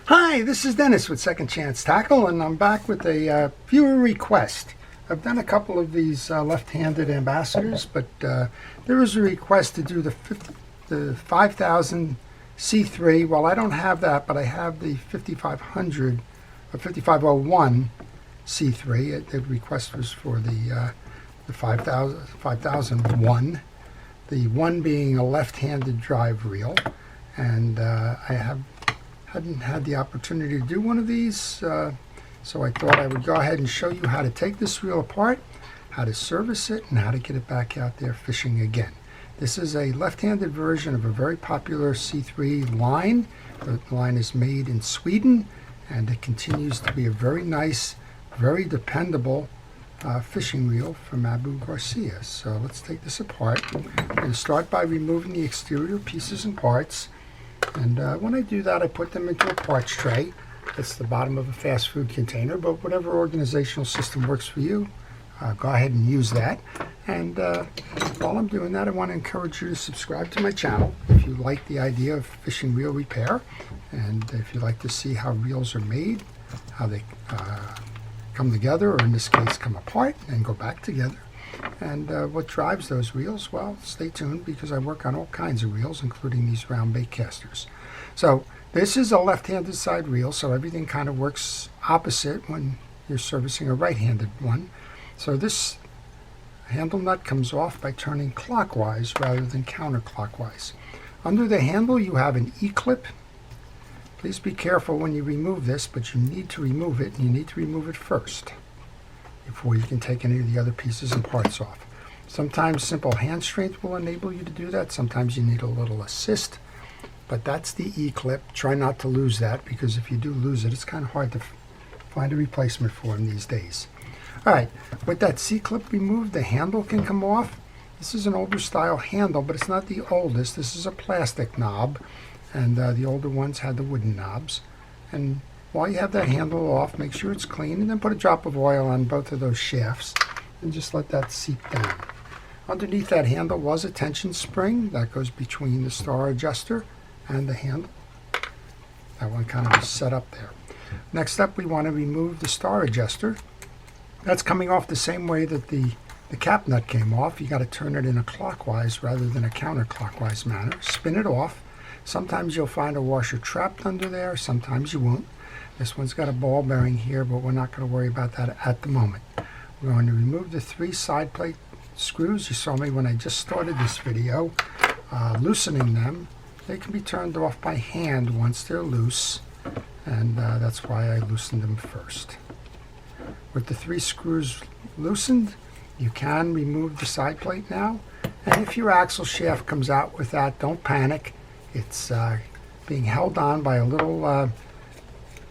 Hi, this is Dennis with Second Chance Tackle, and I'm back with a viewer request. I've done a couple of these left-handed ambassadors, but there was a request to do the 5000 C3. Well, I don't have that, but I have the 5500 or 5501 C3. The request was for the 5001, the one being a left-handed drive reel, and I hadn't had the opportunity to do one of these, so I thought I would go ahead and show you how to take this reel apart, how to service it, and how to get it back out there fishing again. This is a left-handed version of a very popular C3 line. The line is made in Sweden, and it continues to be a very nice, very dependable fishing reel from Abu Garcia. So let's take this apart. I'm going to start by removing the exterior pieces and parts. And when I do that, I put them into a parts tray. It's the bottom of a fast food container, but whatever organizational system works for you, go ahead and use that. And while I'm doing that, I want to encourage you to subscribe to my channel if you like the idea of fishing reel repair, and if you like to see how reels are made, how they come together, or in this case come apart and go back together. And what drives those reels? Well, stay tuned, because I work on all kinds of reels, including these round bait casters. So this is a left-handed side reel, so everything kind of works opposite when you're servicing a right-handed one. So this handle nut comes off by turning clockwise rather than counterclockwise. Under the handle you have an E-clip. Please be careful when you remove this, but you need to remove it, and you need to remove it first before you can take any of the other pieces and parts off. Sometimes simple hand strength will enable you to do that. Sometimes you need a little assist, but that's the E-clip. Try not to lose that, because if you do lose it, it's kind of hard to find a replacement for them these days. All right, with that C-clip removed, the handle can come off. This is an older style handle, but it's not the oldest. This is a plastic knob, and the older ones had the wooden knobs. And while you have that handle off, make sure it's clean, and then put a drop of oil on both of those shafts and just let that seep down. Underneath that handle was a tension spring that goes between the star adjuster and the handle. That one kind of is set up there. Next up, we want to remove the star adjuster. That's coming off the same way that the cap nut came off. You got to turn it in a clockwise rather than a counterclockwise manner. Spin it off. Sometimes you'll find a washer trapped under there, sometimes you won't. This one's got a ball bearing here, but we're not going to worry about that at the moment. We're going to remove the 3 side plate screws. You saw me when I just started this video loosening them. They can be turned off by hand once they're loose, and that's why I loosened them first. With the 3 screws loosened, you can remove the side plate now. And if your axle shaft comes out with that, don't panic. It's being held on by a little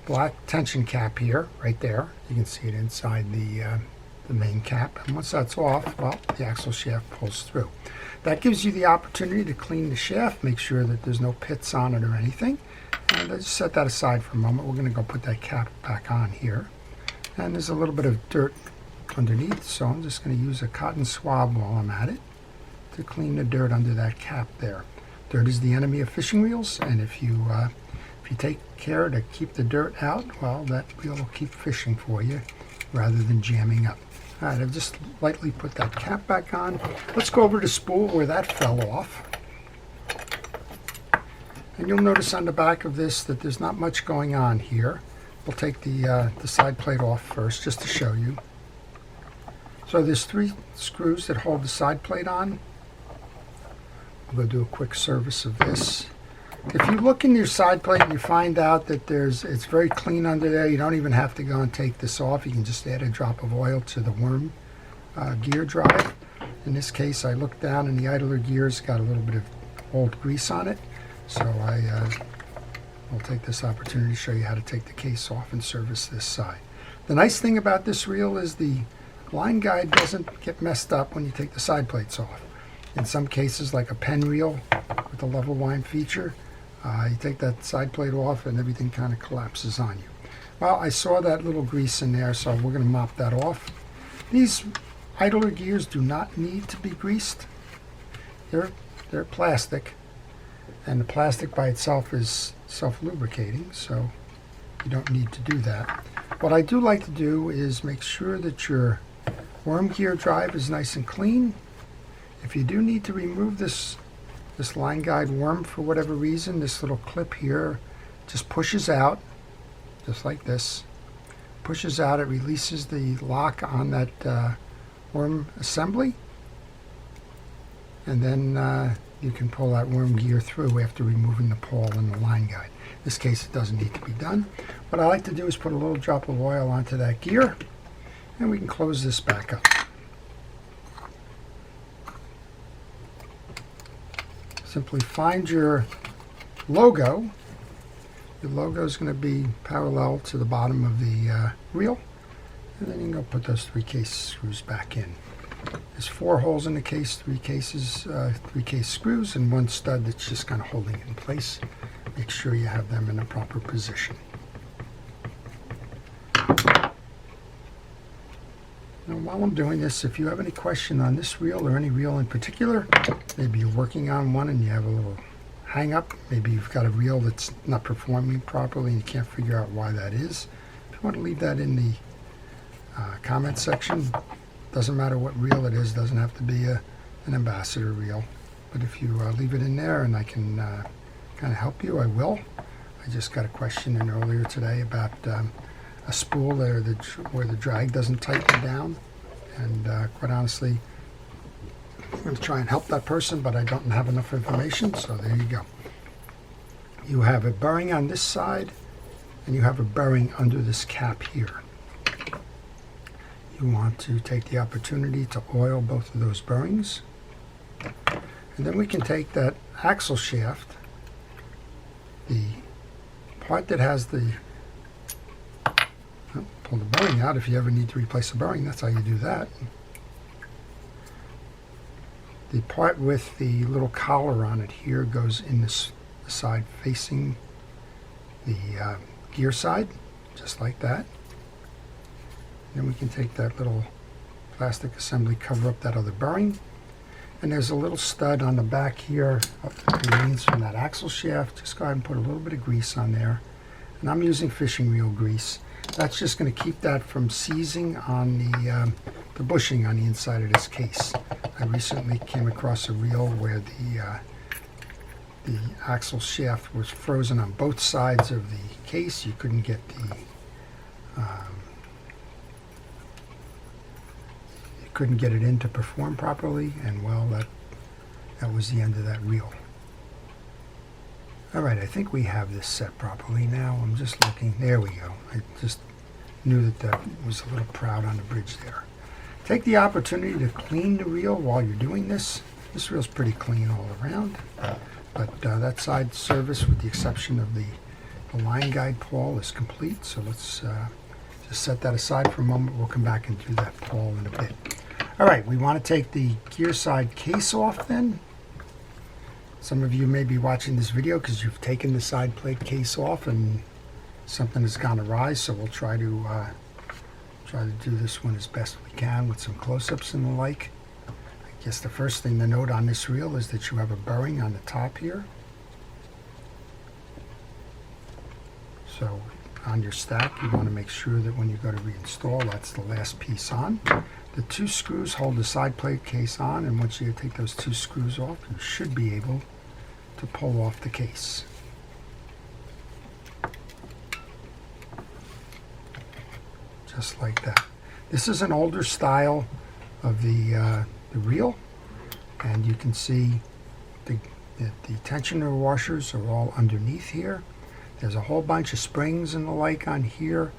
black tension cap here, right there. You can see it inside the main cap. And once that's off, well, the axle shaft pulls through. That gives you the opportunity to clean the shaft, make sure that there's no pits on it or anything. And just set that aside for a moment. We're going to go put that cap back on here. And there's a little bit of dirt underneath, so I'm just going to use a cotton swab while I'm at it to clean the dirt under that cap there. Dirt is the enemy of fishing reels, and if you take care to keep the dirt out, well, that reel will keep fishing for you rather than jamming up. All right, I've just lightly put that cap back on. Let's go over to spool where that fell off. And you'll notice on the back of this that there's not much going on here. We'll take the side plate off first just to show you. So there's 3 screws that hold the side plate on. We'll go do a quick service of this. If you look in your side plate and you find out that it's very clean under there, you don't even have to go and take this off. You can just add a drop of oil to the worm gear drive. In this case, I looked down and the idler gear's got a little bit of old grease on it. So I'll take this opportunity to show you how to take the case off and service this side. The nice thing about this reel is the line guide doesn't get messed up when you take the side plates off. In some cases, like a pen reel with a level wind feature, you take that side plate off and everything kind of collapses on you. Well, I saw that little grease in there, so we're going to mop that off. These idler gears do not need to be greased. They're plastic, and the plastic by itself is self-lubricating, so you don't need to do that. What I do like to do is make sure that your worm gear drive is nice and clean. If you do need to remove this line guide worm for whatever reason, this little clip here just pushes out, just like this. Pushes out, it releases the lock on that worm assembly, and then you can pull that worm gear through after removing the pawl and the line guide. In this case, it doesn't need to be done. What I like to do is put a little drop of oil onto that gear, and we can close this back up. Simply find your logo. Your logo is going to be parallel to the bottom of the reel, and then you can go put those 3 case screws back in. There's 4 holes in the case, 3 case screws, and 1 stud that's just kind of holding it in place. Make sure you have them in the proper position. Now, while I'm doing this, if you have any question on this reel or any reel in particular, maybe you're working on one and you have a little hang up, maybe you've got a reel that's not performing properly and you can't figure out why that is, if you want to leave that in the comment section. Doesn't matter what reel it is, doesn't have to be an Ambassadeur reel, but if you leave it in there and I can kind of help you, I will. I just got a question in earlier today about a spool where the drag doesn't tighten down, and quite honestly, I'm going to try and help that person, but I don't have enough information, so there you go. You have a bearing on this side, and you have a bearing under this cap here. You want to take the opportunity to oil both of those bearings, and then we can take that axle shaft, the part that has the pull the bearing out. If you ever need to replace a bearing, that's how you do that. The part with the little collar on it here goes in this side facing the gear side, just like that. Then we can take that little plastic assembly, cover up that other bearing, and there's a little stud on the back here that remains from that axle shaft. Just go ahead and put a little bit of grease on there, and I'm using fishing reel grease. That's just going to keep that from seizing on the bushing on the inside of this case. I recently came across a reel where the axle shaft was frozen on both sides of the case. You couldn't get it in to perform properly, and well, that was the end of that reel. Alright, I think we have this set properly now. I'm just looking. There we go. I just knew that was a little proud on the bridge there. Take the opportunity to clean the reel while you're doing this. This reel's pretty clean all around, but that side service, with the exception of the line guide pawl, is complete. So let's just set that aside for a moment. We'll come back and do that pawl in a bit. Alright, we want to take the gear side case off then. Some of you may be watching this video because you've taken the side plate case off and something has gone awry, so we'll try to do this one as best we can with some close-ups and the like. I guess the first thing to note on this reel is that you have a bearing on the top here. So on your stack, you want to make sure that when you go to reinstall, that's the last piece on. The 2 screws hold the side plate case on, and once you take those 2 screws off, you should be able to pull off the case. Just like that. This is an older style of the reel, and you can see the tensioner washers are all underneath here. There's a whole bunch of springs and the like on here,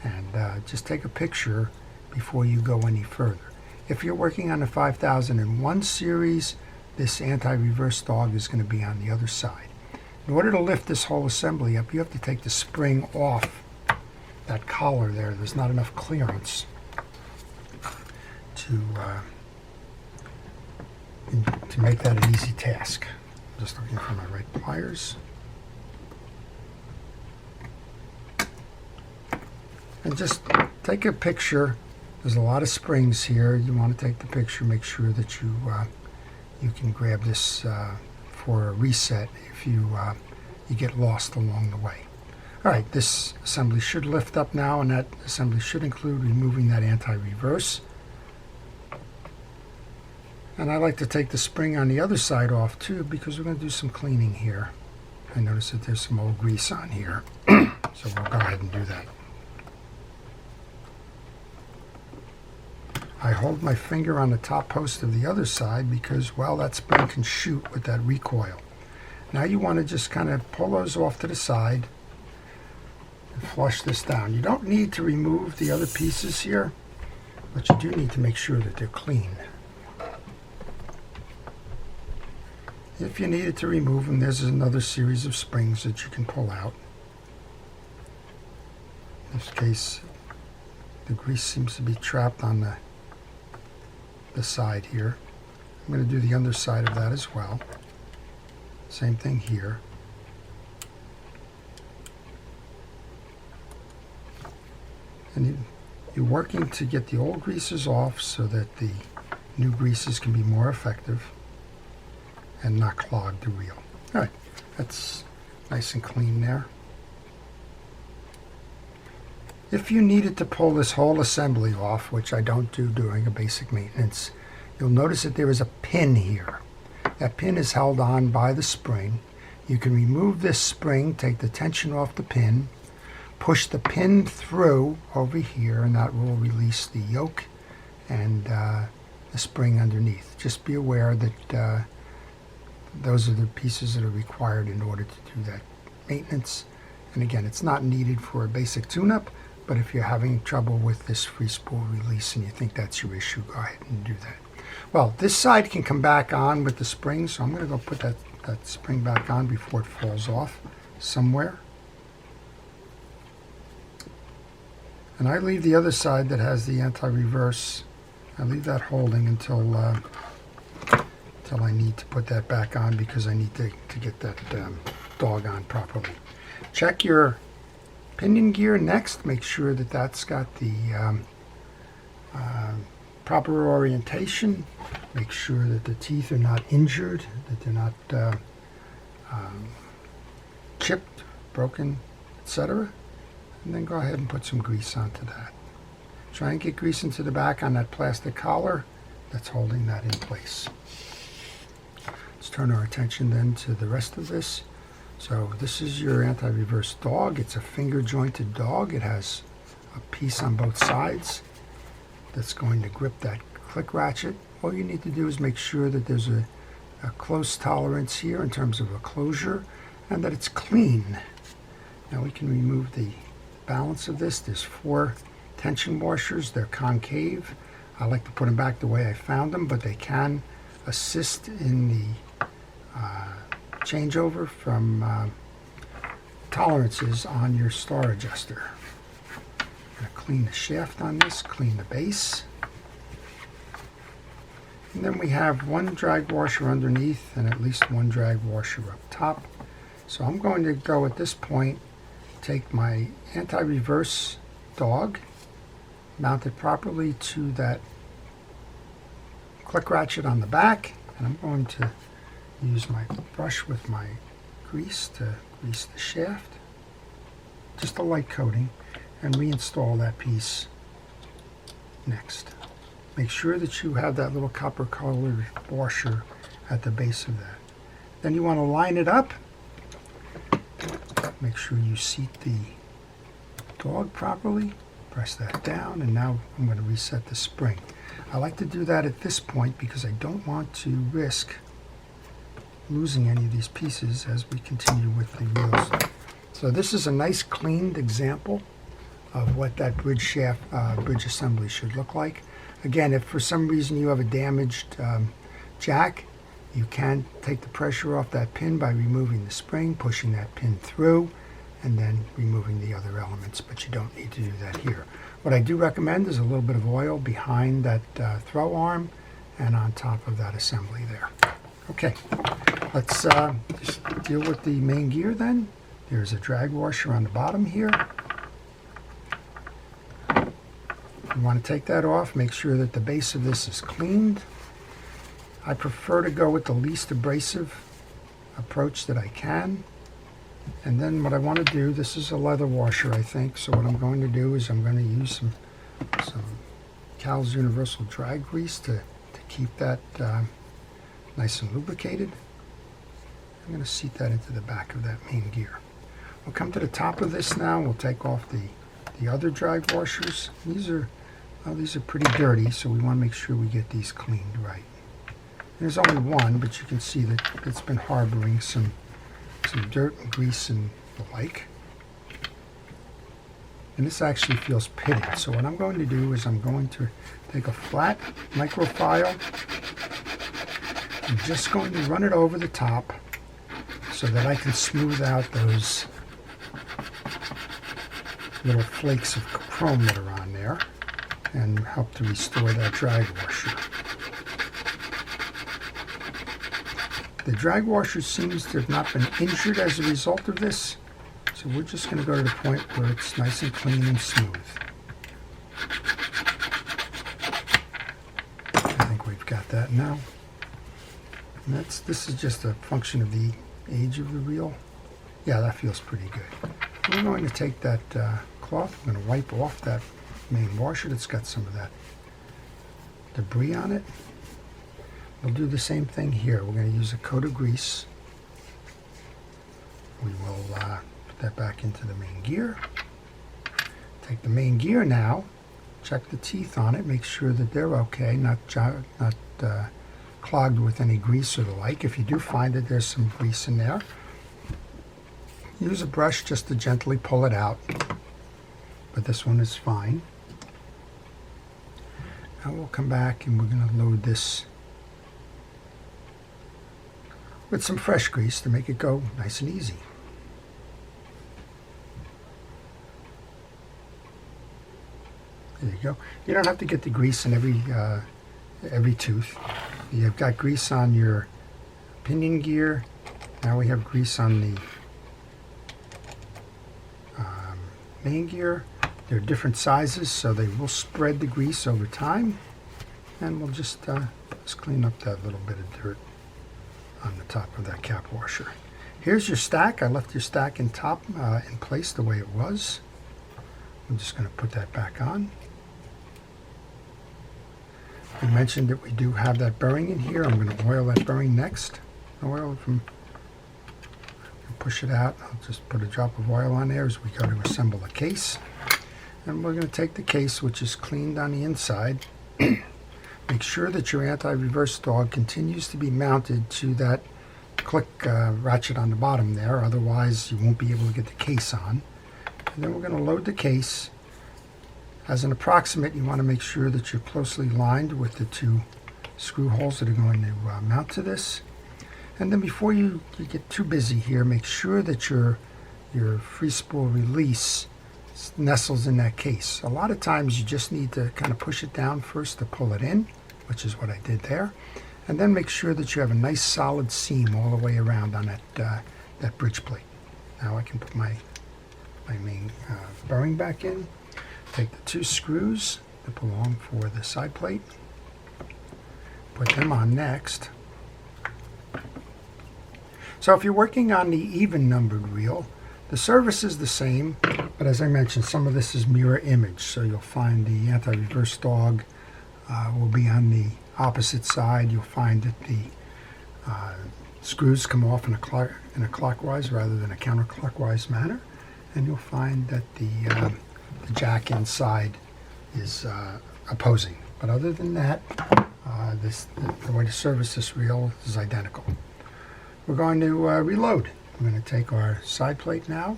and just take a picture before you go any further. If you're working on the 5001 series, this anti-reverse dog is going to be on the other side. In order to lift this whole assembly up, you have to take the spring off that collar there. There's not enough clearance to make that an easy task. I'm just looking for my right pliers. And just take a picture. There's a lot of springs here. You want to take the picture, make sure that you can grab this for a reset if you get lost along the way. Alright, this assembly should lift up now, and that assembly should include removing that anti-reverse. And I like to take the spring on the other side off too, because we're going to do some cleaning here. I notice that there's some old grease on here, so we'll go ahead and do that. I hold my finger on the top post of the other side because, well, that spring can shoot with that recoil. Now you want to just kind of pull those off to the side and flush this down. You don't need to remove the other pieces here, but you do need to make sure that they're clean. If you needed to remove them, there's another series of springs that you can pull out. In this case, the grease seems to be trapped on the side here. I'm going to do the underside of that as well. Same thing here. And you're working to get the old greases off so that the new greases can be more effective and not clog the reel. Alright, that's nice and clean there. If you needed to pull this whole assembly off, which I don't do during a basic maintenance, you'll notice that there is a pin here. That pin is held on by the spring. You can remove this spring, take the tension off the pin, push the pin through over here, and that will release the yoke and the spring underneath. Just be aware that those are the pieces that are required in order to do that maintenance. And again, it's not needed for a basic tune-up, but if you're having trouble with this free spool release and you think that's your issue, go ahead and do that. Well, this side can come back on with the spring, so I'm going to go put that spring back on before it falls off somewhere. And I leave the other side that has the anti-reverse, I leave that holding until I need to put that back on, because I need to get that dog on properly. Check your pinion gear next. Make sure that that's got the proper orientation. Make sure that the teeth are not injured, that they're not chipped, broken, etc. And then go ahead and put some grease onto that. Try and get grease into the back on that plastic collar that's holding that in place. Let's turn our attention then to the rest of this. So this is your anti-reverse dog. It's a finger jointed dog. It has a piece on both sides that's going to grip that click ratchet. All you need to do is make sure that there's a close tolerance here in terms of a closure, and that it's clean. Now we can remove the balance of this. There's 4 tension washers. They're concave. I like to put them back the way I found them, but they can assist in the changeover from tolerances on your star adjuster. I'm going to clean the shaft on this, clean the base. And then we have 1 drag washer underneath and at least 1 drag washer up top. So I'm going to go at this point, take my anti-reverse dog, mount it properly to that click ratchet on the back, and I'm going to use my brush with my grease to grease the shaft, just a light coating, and reinstall that piece next. Make sure that you have that little copper colored washer at the base of that. Then you want to line it up. Make sure you seat the dog properly. Press that down, and now I'm going to reset the spring. I like to do that at this point because I don't want to risk losing any of these pieces as we continue with the wheels. So this is a nice cleaned example of what that bridge assembly should look like. Again, if for some reason you have a damaged jack, you can take the pressure off that pin by removing the spring, pushing that pin through, and then removing the other elements, but you don't need to do that here. What I do recommend is a little bit of oil behind that throw arm and on top of that assembly there. Okay, let's just deal with the main gear then. There's a drag washer on the bottom here. You want to take that off, make sure that the base of this is cleaned. I prefer to go with the least abrasive approach that I can. And then what I want to do, this is a leather washer, I think, so what I'm going to do is I'm going to use some Cal's Universal Drag Grease to keep that nice and lubricated. I'm going to seat that into the back of that main gear. We'll come to the top of this now. We'll take off the other drag washers. These are pretty dirty, so we want to make sure we get these cleaned right. There's only one, but you can see that it's been harboring some dirt and grease and the like. And this actually feels pitted. So what I'm going to do is I'm going to take a flat microfile. I'm just going to run it over the top so that I can smooth out those little flakes of chrome that are on there and help to restore that drag washer. The drag washer seems to have not been injured as a result of this, so we're just going to go to the point where it's nice and clean and smooth. I think we've got that now. And this is just a function of the age of the reel. Yeah, that feels pretty good. We're going to take that cloth, I'm going to wipe off that main washer that's got some of that debris on it. We'll do the same thing here. We're going to use a coat of grease. We will put that back into the main gear. Take the main gear now, check the teeth on it, make sure that they're okay, not clogged with any grease or the like. If you do find that there's some grease in there, use a brush just to gently pull it out. But this one is fine. Now we'll come back and we're going to load this with some fresh grease to make it go nice and easy. There you go. You don't have to get the grease in every tooth. You've got grease on your pinion gear. Now we have grease on the main gear. They're different sizes, so they will spread the grease over time. And we'll just clean up that little bit of dirt on the top of that cap washer. Here's your stack. I left your stack in place the way it was. I'm just going to put that back on. I mentioned that we do have that bearing in here. I'm going to oil that bearing next. Push it out. I'll just put a drop of oil on there as we go to assemble the case. And we're going to take the case, which is cleaned on the inside. Make sure that your anti-reverse dog continues to be mounted to that click ratchet on the bottom there, otherwise you won't be able to get the case on. And then we're going to load the case. As an approximate, you want to make sure that you're closely lined with the two screw holes that are going to mount to this. And then before you get too busy here, make sure that your free spool release nestles in that case. A lot of times you just need to kind of push it down first to pull it in, which is what I did there, and then make sure that you have a nice solid seam all the way around on that bridge plate. Now I can put my main bearing back in, take the two screws that belong for the side plate, put them on next. So if you're working on the even numbered reel, the surface is the same, but as I mentioned, some of this is mirror image, so you'll find the anti-reverse dog will be on the opposite side. You'll find that the screws come off in a clockwise rather than a counterclockwise manner, and you'll find that the jack inside is opposing. But other than that, the way to service this reel is identical. We're going to reload. We're going to take our side plate now.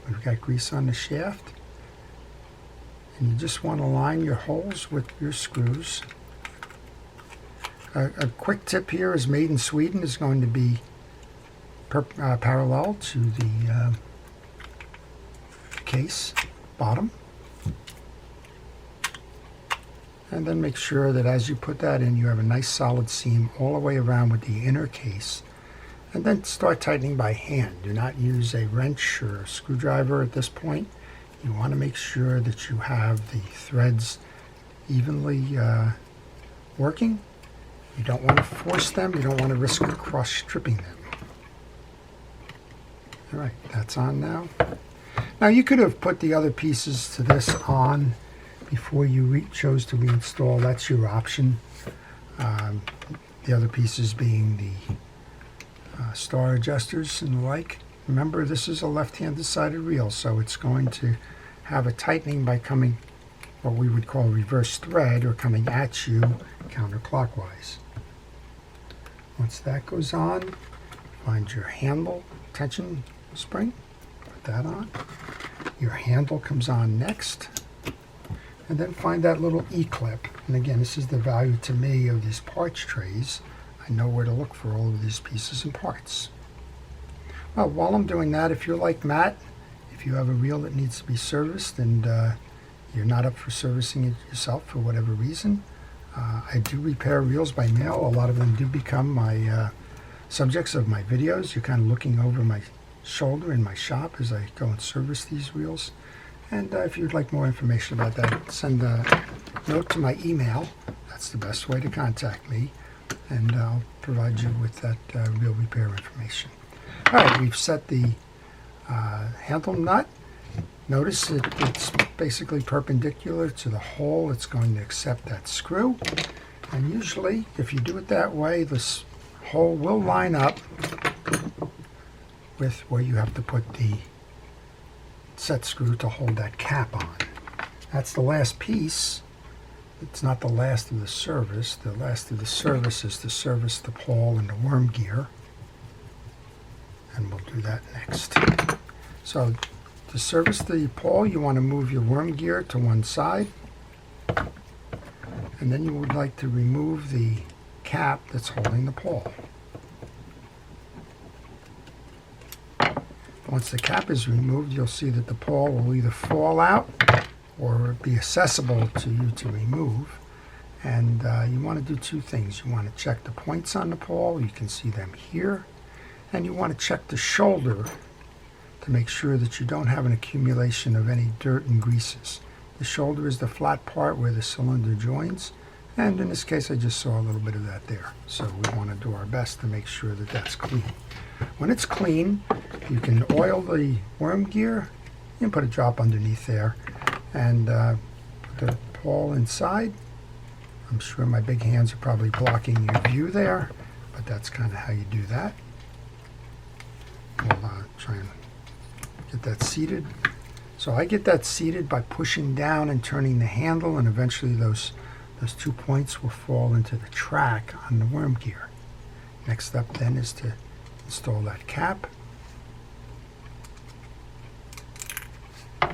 We've got grease on the shaft. And you just want to line your holes with your screws. A quick tip here is made in Sweden is going to be parallel to the case bottom. And then make sure that as you put that in, you have a nice solid seam all the way around with the inner case. And then start tightening by hand. Do not use a wrench or a screwdriver at this point. You want to make sure that you have the threads evenly working. You don't want to force them. You don't want to risk cross-stripping them. All right, that's on now. Now you could have put the other pieces to this on before you chose to reinstall. That's your option. The other pieces being the star adjusters and the like. Remember, this is a left-hand decided reel, so it's going to have a tightening by coming what we would call reverse thread, or coming at you counterclockwise. Once that goes on, find your handle tension spring, put that on. Your handle comes on next, and then find that little E-clip. And again, this is the value to me of these parts trays. I know where to look for all of these pieces and parts. Well, while I'm doing that, if you're like Matt, if you have a reel that needs to be serviced and you're not up for servicing it yourself for whatever reason, I do repair reels by mail. A lot of them do become my subjects of my videos. You're kind of looking over my shoulder in my shop as I go and service these reels. And if you'd like more information about that, send a note to my email. That's the best way to contact me, and I'll provide you with that reel repair information. All right, we've set the handle nut. Notice it's basically perpendicular to the hole. It's going to accept that screw. And usually, if you do it that way, this hole will line up with where you have to put the set screw to hold that cap on. That's the last piece. It's not the last of the service. The last of the service is to service the pawl and the worm gear. And we'll do that next. So to service the pawl, you want to move your worm gear to one side. And then you would like to remove the cap that's holding the pawl. Once the cap is removed, you'll see that the pawl will either fall out or be accessible to you to remove. And you want to do two things. You want to check the points on the pawl. You can see them here. And you want to check the shoulder to make sure that you don't have an accumulation of any dirt and greases. The shoulder is the flat part where the cylinder joins. And in this case, I just saw a little bit of that there. So we want to do our best to make sure that that's clean. When it's clean, you can oil the worm gear. You can put a drop underneath there and put the pawl inside. I'm sure my big hands are probably blocking your view there, but that's kind of how you do that. We'll try and get that seated. So I get that seated by pushing down and turning the handle, and eventually those 2 points will fall into the track on the worm gear. Next up then is to install that cap.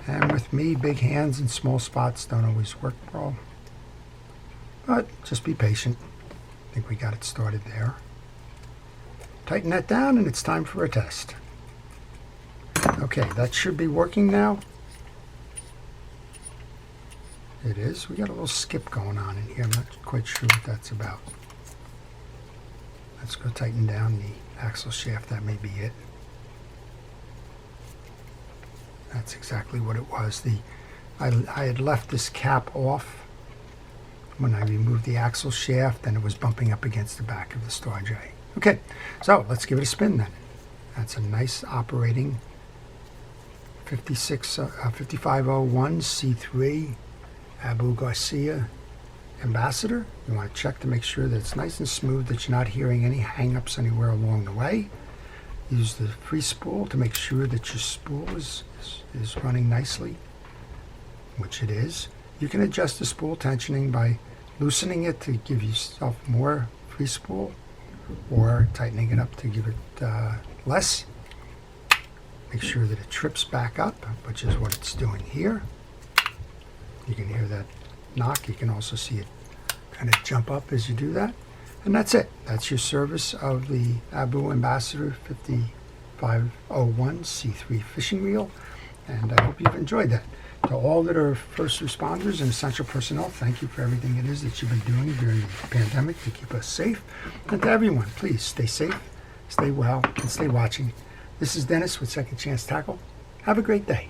And with me, big hands and small spots don't always work well. But just be patient. I think we got it started there. Tighten that down and it's time for a test. Okay, that should be working now. It is. We got a little skip going on in here. I'm not quite sure what that's about. Let's go tighten down the axle shaft. That may be it. That's exactly what it was. I had left this cap off when I removed the axle shaft, and it was bumping up against the back of the Star J. Okay, so let's give it a spin then. That's a nice operating 5501 C3 Abu Ambassadeur. You want to check to make sure that it's nice and smooth, that you're not hearing any hang-ups anywhere along the way. Use the free spool to make sure that your spool is running nicely, which it is. You can adjust the spool tensioning by loosening it to give yourself more free spool, or tightening it up to give it less. Make sure that it trips back up, which is what it's doing here. You can hear that knock. You can also see it kind of jump up as you do that. And that's it. That's your service of the Abu Ambassadeur 5501 C3 fishing reel. And I hope you've enjoyed that. To all that are first responders and essential personnel, thank you for everything it is that you've been doing during the pandemic to keep us safe. And to everyone, please stay safe, stay well, and stay watching. This is Dennis with Second Chance Tackle. Have a great day.